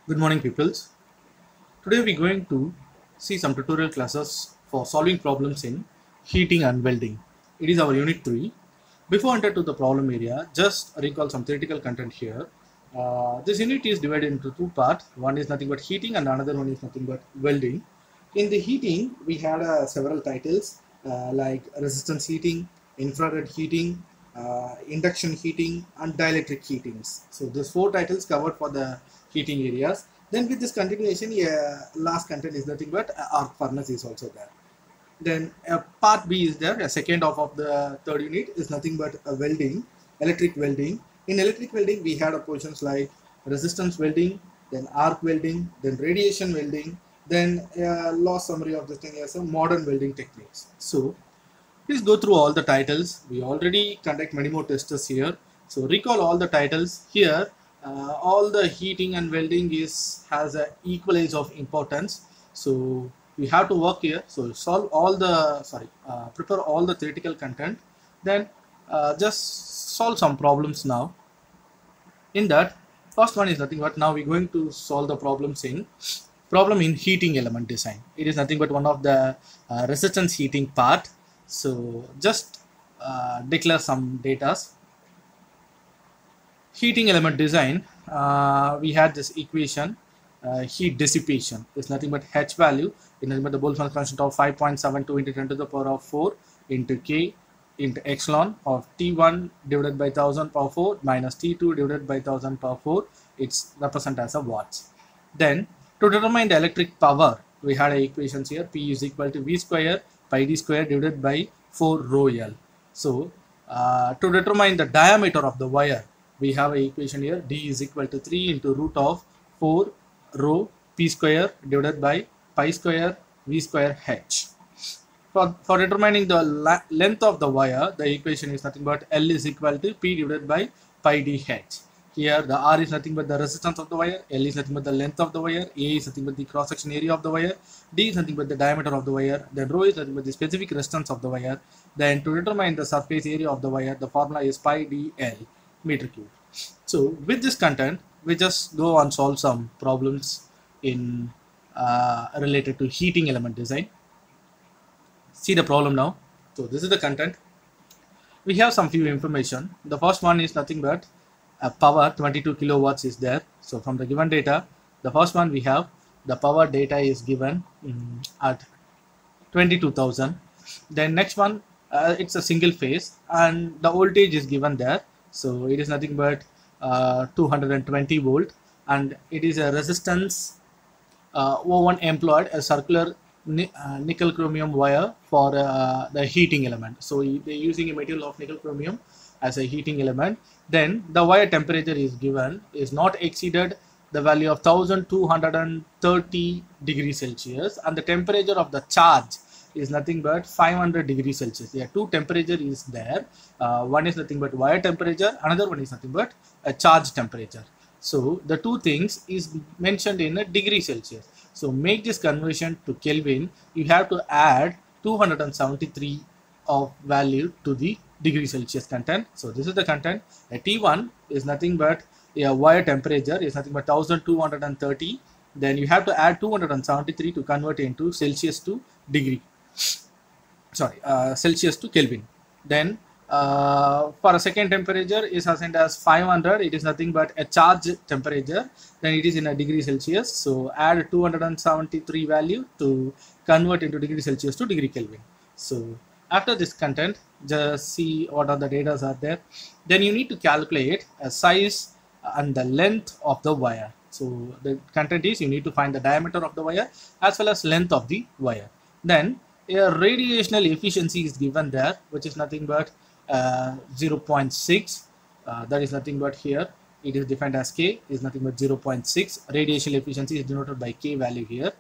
Good morning, pupils. Today we're going to see some tutorial classes for solving problems in heating and welding. It is our unit 3. Before enter to the problem area, just recall some theoretical content here. This unit is divided into two parts. One is nothing but heating and another one is nothing but welding. In the heating, we had several titles like resistance heating, infrared heating, induction heating, and dielectric heatings. So these four titles covered for the heating areas. Then with this continuation, last content is nothing but arc furnace is also there. Then part B is there. A second half of the third unit is nothing but welding, electric welding. In electric welding, we had portions like resistance welding, then arc welding, then radiation welding, then last summary of this thing is some modern welding techniques. So please go through all the titles. We already conduct many more tests here. So recall all the titles here. All the heating and welding has a equal age of importance. So we have to work here. So solve all the prepare all the theoretical content. Then just solve some problems now. In that, first one is nothing but now we're going to solve the problem in heating element design. It is nothing but one of the resistance heating part. So just declare some data. Heating element design, we had this equation, heat dissipation is nothing but H value is nothing but the Boltzmann constant of 5.72 into 10 to the power of 4 into K into epsilon of T1 divided by 1000 power 4 minus T2 divided by 1000 power 4. It's represented as a watts. Then to determine the electric power, we had equations here. P is equal to V square pi d square divided by 4 rho L. So to determine the diameter of the wire, we have an equation here. D is equal to 3 into root of 4 rho P square divided by pi square V square H. For determining the length of the wire, the equation is nothing but L is equal to P divided by pi d H. Here the R is nothing but the resistance of the wire, L is nothing but the length of the wire, A is nothing but the cross section area of the wire, D is nothing but the diameter of the wire, then rho is nothing but the specific resistance of the wire. Then to determine the surface area of the wire, the formula is pi dl meter cube. So with this content, we just go and solve some problems in related to heating element design. See the problem now. So this is the content. We have some few information. The first one is nothing but power 22 kilowatts is there. So from the given data, the first one we have the power data is given at 22,000. Then next one, it's a single phase and the voltage is given there. So it is nothing but 220 volt and it is a resistance O1 employed a circular nickel chromium wire for the heating element. So they're using a material of nickel chromium as a heating element. Then the wire temperature is given is not exceeded the value of 1230 degrees Celsius and the temperature of the charge is nothing but 500 degrees Celsius. There are two temperatures is there. One is nothing but wire temperature, another one is nothing but a charge temperature. So the two things is mentioned in a degree Celsius. So make this conversion to Kelvin, you have to add 273 of value to the degree Celsius content. So this is the content. A T1 is nothing but a wire temperature is nothing but 1230. Then you have to add 273 to convert into Celsius to degree. Celsius to Kelvin. Then for a second temperature is assigned as 500. It is nothing but a charge temperature. Then it is in a degree Celsius. So add 273 value to convert into degree Celsius to degree Kelvin. So after this content, just see what are the data are there. Then you need to calculate a size and the length of the wire. So the content is you need to find the diameter of the wire as well as length of the wire. Then a radiational efficiency is given there, which is nothing but 0.6. That is nothing but here it is defined as K is nothing but 0.6. Radiational efficiency is denoted by K value here.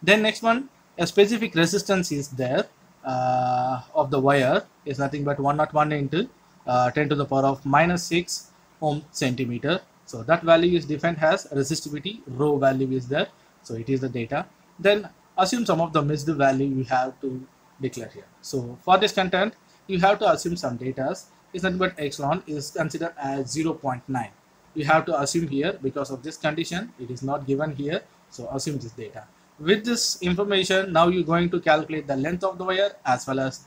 Then next one, a specific resistance is there of the wire is nothing but 101 into 10 to the power of minus 6 ohm centimeter. So that value is defined as resistivity. Rho value is there. So it is the data. Then assume some of the missed value you have to declare here. So for this content, you have to assume some data is nothing but epsilon is considered as 0.9. you have to assume here because of this condition. It is not given here, so assume this data. With this information, now you're going to calculate the length of the wire as well as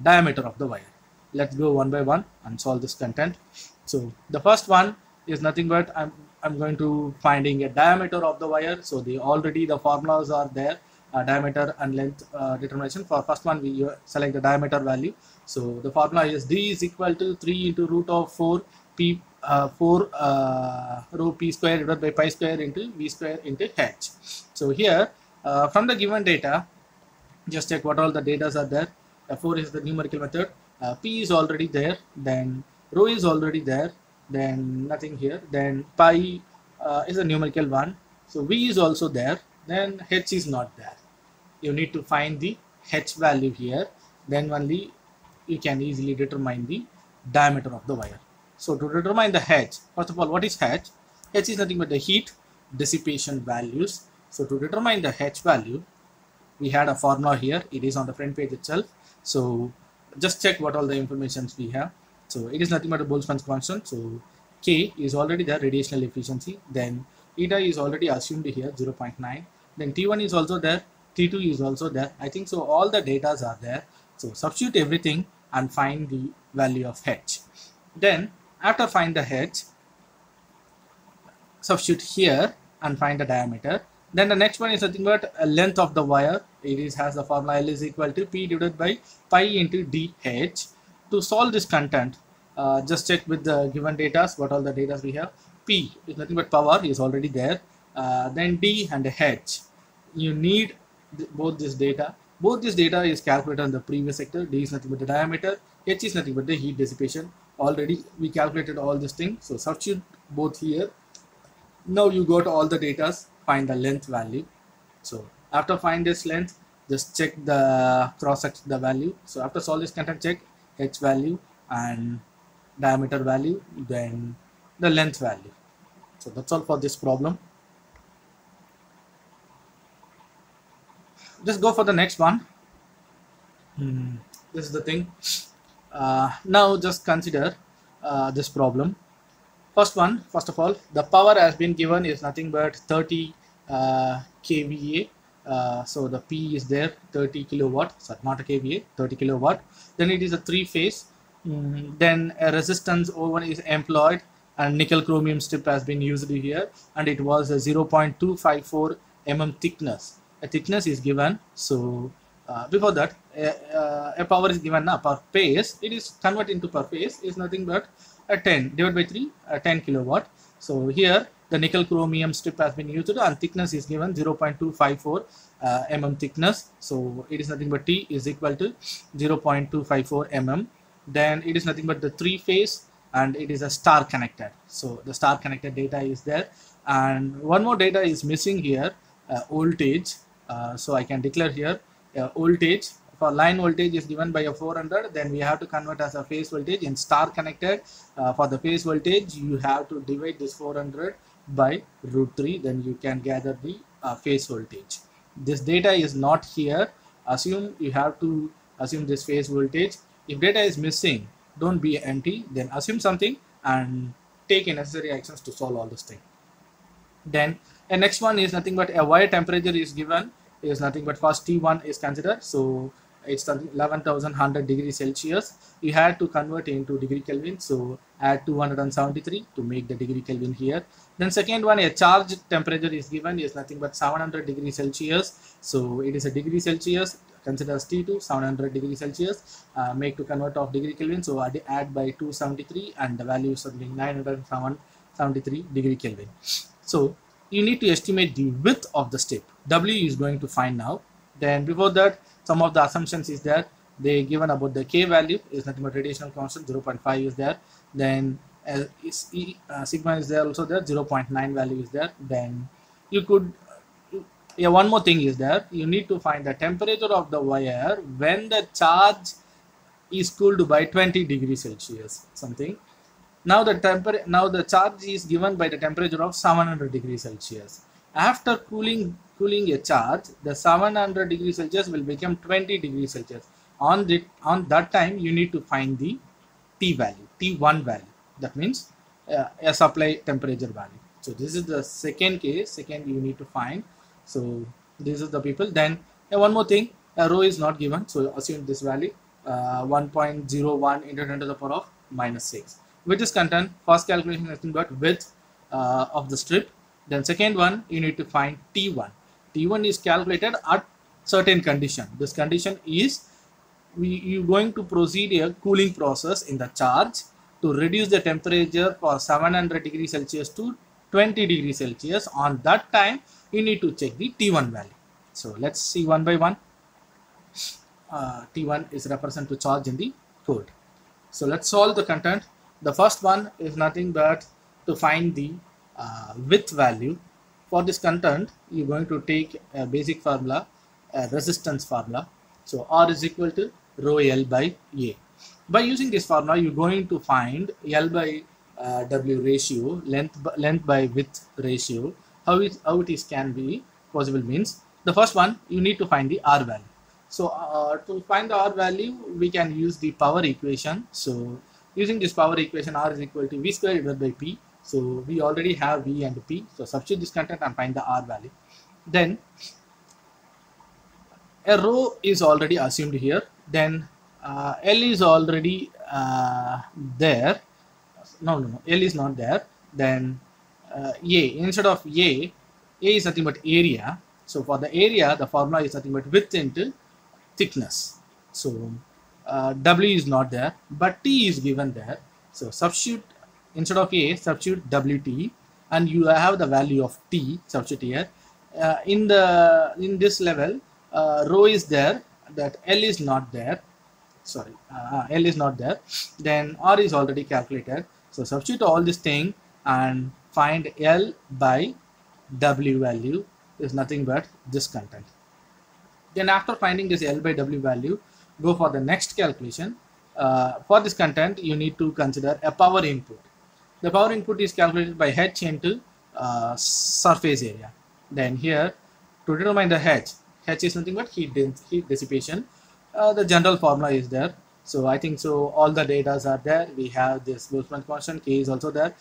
diameter of the wire. Let's go one by one and solve this content. So the first one is nothing but I'm going to finding a diameter of the wire. So the formulas are there, diameter and length determination. For first one, we select the diameter value. So the formula is D is equal to 3 into root of 4 p 4 rho p square divided by pi square into v square into h. So here from the given data, just check what all the data are there. 4 is the numerical method, p is already there, then rho is already there, then nothing here, then pi is a numerical one, so v is also there, then h is not there. You need to find the h value here, then only you can easily determine the diameter of the wire. So to determine the h, first of all, what is h? H is nothing but the heat dissipation values. So to determine the h value, we had a formula here, it is on the front page itself. So just check what all the informations we have. So it is nothing but a Boltzmann's constant. So K is already there, radiational efficiency. Then eta is already assumed here, 0.9. Then T1 is also there, T2 is also there. I think so all the datas are there. So substitute everything and find the value of h. Then after find the h, substitute here and find the diameter. Then the next one is nothing but a length of the wire. It has the formula L is equal to P divided by pi into dh. To solve this content, just check with the given data what all the data we have. P is nothing but power, is already there. Then D and H. You need both this data. Both this data is calculated on the previous sector. D is nothing but the diameter. H is nothing but the heat dissipation. Already we calculated all this thing. So substitute both here. Now you got all the data. Find the length value. So after find this length, just check the cross section the value. So after solve this content, check h value and diameter value, then the length value. So that's all for this problem. Just go for the next one. This is the thing. Now just consider this problem. First of all, the power has been given is nothing but 30 kVA. So the P is there, 30 kilowatt, so not a kVA, 30 kilowatt. Then it is a 3-phase. Then a resistance O1 is employed and nickel chromium strip has been used here, and it was a 0.254 mm thickness. A thickness is given. So before that, a power is given per phase. It is converted into per phase is nothing but a 10 divided by 3, 10 kilowatt. So here the nickel chromium strip has been used and thickness is given 0.254 mm thickness. So it is nothing but T is equal to 0.254 mm. Then it is nothing but the 3-phase and it is a star connected. So the star connected data is there, and one more data is missing here, voltage. So I can declare here voltage. For line voltage is given by a 400, then we have to convert as a phase voltage. In star connected, for the phase voltage you have to divide this 400 by √3, then you can gather the phase voltage. This data is not here. You have to assume this phase voltage. If data is missing, don't be empty, then assume something and take necessary actions to solve all this thing. Then the next one is nothing but a wire temperature is given, is nothing but first T1 is considered. So it's 11,100 degrees Celsius. You had to convert into degree Kelvin, so add 273 to make the degree Kelvin here. Then second one, a charge temperature is given, is nothing but 700 degrees Celsius. So it is a degree Celsius, consider as T2, 700 degrees Celsius, make to convert of degree Kelvin, so add by 273 and the value is something 973 degree Kelvin. So you need to estimate the width of the strip. W is going to find now. Then before that, some of the assumptions is there. They given about the K value is nothing but radiational constant, 0.5 is there. Then sigma is there also there, 0.9 value is there. Then you could, one more thing is there. You need to find the temperature of the wire when the charge is cooled by 20 degrees Celsius something. Now the charge is given by the temperature of 700 degrees Celsius. After cooling a charge, the 700 degrees Celsius will become 20 degrees Celsius. On that time, you need to find the T value, T1 value. That means a supply temperature value. So this is the second case, second you need to find. So this is the people. Then one more thing, a row is not given, so assume this value 1.01 into 10 to the power of -6. With this content, first calculation is nothing but width of the strip. Then second one, you need to find T1. T1 is calculated at certain condition. This condition is you're going to proceed a cooling process in the charge to reduce the temperature for 700 degrees Celsius to 20 degrees Celsius. On that time, you need to check the T1 value. So let's see one by one. T1 is represented to charge in the code. So let's solve the content. The first one is nothing but to find the width value. For this content, you're going to take a basic formula, a resistance formula. So R is equal to rho L by A. By using this formula, you're going to find L by W ratio, length by width ratio. How it is can be possible means, the first one, you need to find the R value. So to find the R value, we can use the power equation. So using this power equation, R is equal to V square divided by P. So we already have V and P. So substitute this content and find the R value. Then a rho is already assumed here. Then L is already there. No, L is not there. Then A, instead of A is nothing but area. So for the area, the formula is nothing but width into thickness. So W is not there, but T is given there. So substitute, instead of A, substitute WT, and you have the value of T, substitute here. In this level, rho is there, that L is not there. Sorry, L is not there. Then R is already calculated. So substitute all this thing and find L by W value is nothing but this content. Then after finding this L by W value, go for the next calculation. For this content, you need to consider a power input. The power input is calculated by H into surface area. Then here, to determine the H is nothing but heat dissipation. The general formula is there. So I think so all the data are there. We have this Boltzmann constant, K is also there,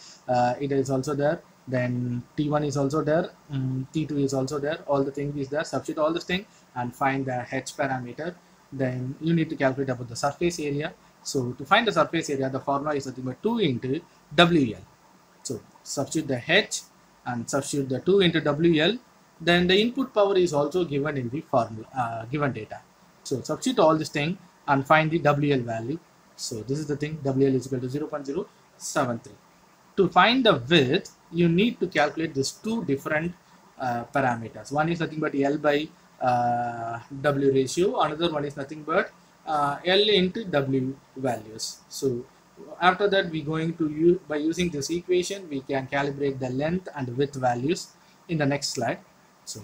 it is also there. Then T1 is also there, T2 is also there, all the thing is there. Substitute all this thing and find the H parameter. Then you need to calculate about the surface area. So to find the surface area, the formula is nothing but 2 into WL. So substitute the H and substitute the 2 into WL. Then the input power is also given in the formula, given data. So substitute all this thing and find the WL value. So this is the thing, WL is equal to 0.073. To find the width, you need to calculate these two different parameters. One is nothing but L by W ratio, another one is nothing but L into W values. So after that, we going to use, by using this equation, we can calibrate the length and width values in the next slide. So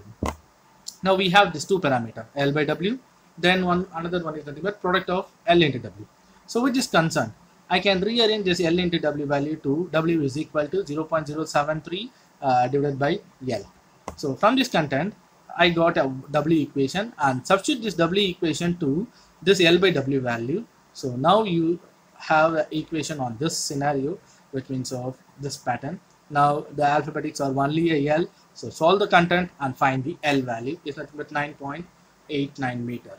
now we have these two parameters, L by W. Then another one is nothing but product of L into W. So with this concern, I can rearrange this L into W value to W is equal to 0.073 divided by L. So from this content, I got a W equation and substitute this W equation to this L by W value. So now you have an equation on this scenario, which means of this pattern. Now the alphabetics are only a L. So solve the content and find the L value. It's nothing but 9.89 meter.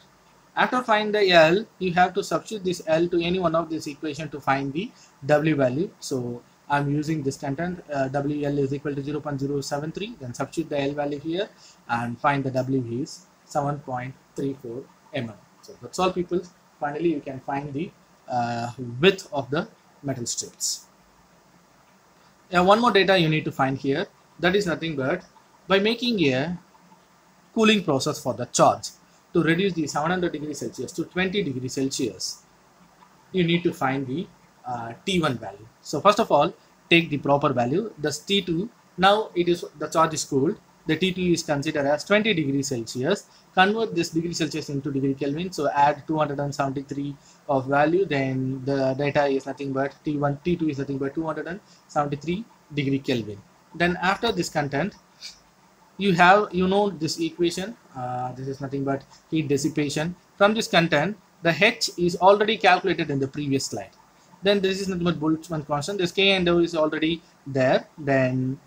After find the L, you have to substitute this L to any one of this equation to find the W value. So I'm using this content, WL is equal to 0.073. Then substitute the L value here and find the W is 7.34 mm. So that's all, people. Finally, you can find the width of the metal strips. One more data you need to find here. That is nothing but by making a cooling process for the charge to reduce the 700 degrees Celsius to 20 degrees Celsius, you need to find the T1 value. So first of all, take the proper value. The T2, now it is the charge is cooled. The T2 is considered as 20 degrees Celsius. Convert this degree Celsius into degree Kelvin. So add 273 of value. Then the data is nothing but T1, T2 is nothing but 273 degree Kelvin. Then after this content, you know this equation. This is nothing but heat dissipation. From this content, the H is already calculated in the previous slide. then this is nothing but Boltzmann constant. This K and O is already there. Then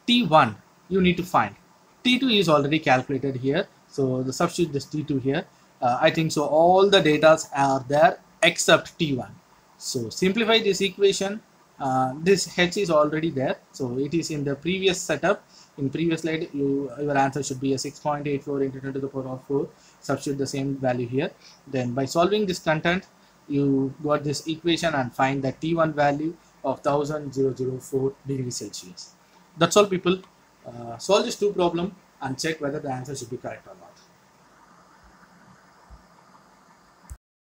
T1 you need to find. T2 is already calculated here, so the substitute this T2 here. I think so all the data are there except T1. So simplify this equation. This H is already there, so it is in the previous setup. In previous slide, your answer should be a 6.84 into 10 to the power of 4. Substitute the same value here. Then by solving this content, you got this equation and find the T1 value of 1004 degrees Celsius. That's all, people. Solve this two problem and check whether the answer should be correct or not.